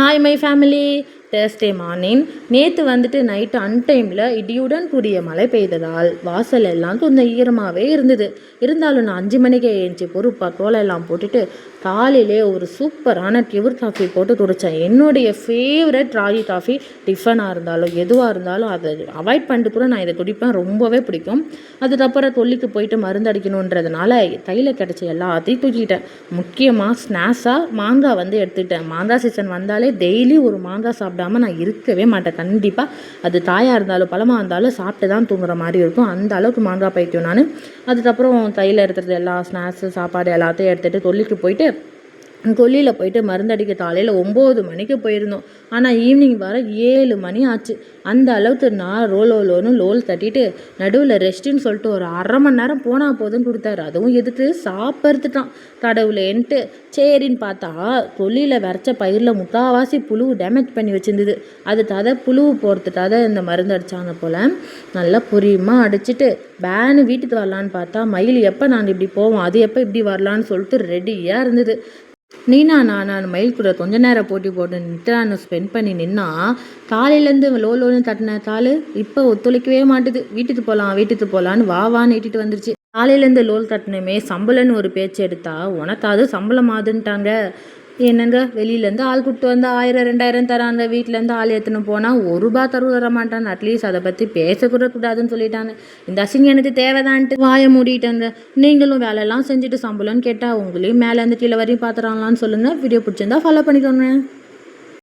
Hi my family. Thursday morning நேற்று வந்துட்டு night அன்டைமில் இடியுடன் கூடிய மழை பெய்ததால் வாசல் எல்லாம் கொஞ்சம் ஈரமாகவே இருந்தது. இருந்தாலும் நான் 5 மணிக்கே எழுந்துச்சி பொறுப்பாக கோலெல்லாம் போட்டுட்டு காலையிலே ஒரு சூப்பரான டியூர் காஃபி போட்டு குடித்தேன். என்னுடைய ஃபேவரட் ராகி காஃபி. டிஃபனாக இருந்தாலும் எதுவாக இருந்தாலும் அதை அவாய்ட் பண்ணிட்டு கூட நான் இதை குடிப்பேன். ரொம்பவே பிடிக்கும். அதுக்கப்புறம் தொல்லிக்கு போயிட்டு மருந்து அடிக்கணுன்றதுனால கையில் கிடச்சி எல்லாத்தையும் தூக்கிட்டேன். முக்கியமாக ஸ்நாக்ஸாக மாங்காய் எடுத்துக்கிட்டேன். மாங்காய் சீசன் வந்தாலே டெய்லி ஒரு மாங்காய் சாப்பிடாம நான் இருக்கவே மாட்டேன். கண்டிப்பாக அது தாயாக இருந்தாலும் பழமாக இருந்தாலும் சாப்பிட்டு தான் தூங்குற மாதிரி இருக்கும். அந்த அளவுக்கு மாங்காய் பைத்தியம் நான். அதுக்கப்புறம் கையில் எடுத்துகிறது எல்லா ஸ்நாக்ஸு சாப்பாடு எல்லாத்தையும் எடுத்துகிட்டு தொல்லிக்கு போயிட்டு கொல்லியில் போயிட்டு மருந்தடிக்க காலையில் 9 மணிக்கு போயிருந்தோம். ஆனால் ஈவினிங் வர 7 மணி ஆச்சு. அந்த அளவுக்கு நான் ரோலோன்னு லோல் தட்டிட்டு நடுவில் ரெஸ்ட்டுன்னு சொல்லிட்டு ஒரு 1/2 மணி நேரம் போனால் போதுன்னு கொடுத்தாரு. அதுவும் எதுக்கு சாப்பிட்றதுட்டான் கடவுளேன்ட்டு. சரின்னு பார்த்தா கொல்லியில் விரைச்ச பயிரில் முக்கால்வாசி புழு டேமேஜ் பண்ணி வச்சுருந்தது. அதுக்காக புழு போகிறதுக்காக இந்த மருந்து அடித்தாங்க போல். நல்லா பொரியமாக அடிச்சுட்டு பேனு வீட்டுக்கு வரலான்னு பார்த்தா மயில் எப்போ நாங்கள் இப்படி போவோம், அது எப்போ இப்படி வரலான்னு சொல்லிட்டு ரெடியாக இருந்தது. நான் மயில் கூட கொஞ்ச நேரம் போட்டு நின்று ஸ்பெண்ட் பண்ணி நின்னா காலையிலேருந்து லோன்னு தட்டின கால் இப்போ ஒத்துழைக்கவே மாட்டுது. வீட்டுக்கு போகலான்னு வான்னு இட்டிட்டு வந்துருச்சு. காலையிலேருந்து லோல் தட்டினமே சம்பளம்னு ஒரு பேச்சு எடுத்தா உனக்காவது சம்பளம் ஆகுதுன்ட்டாங்க. என்னங்க வெளியிலேருந்து ஆள் கூப்பிட்டு வந்தால் 1000 2000 தராங்க. வீட்டிலேருந்து ஆள் ஏற்றுன்னு போனால் ₹1 தர மாட்டாங்க. அட்லீஸ்ட் அதை பற்றி பேசக்கூட கூடாதுன்னு சொல்லிட்டாங்க. இந்த அசிங்கம் எனக்கு தேவைதான்ட்டு வாயை மூடிட்டாங்க. நீங்களும் வேலையெல்லாம் செஞ்சுட்டு சம்பளம்னு கேட்டால் உங்களையும் மேலேருந்து கீழே வரையும் பார்த்துறாங்களான்னு சொல்லுங்கள். வீடியோ பிடிச்சிருந்தா ஃபாலோ பண்ணிக்கோங்க.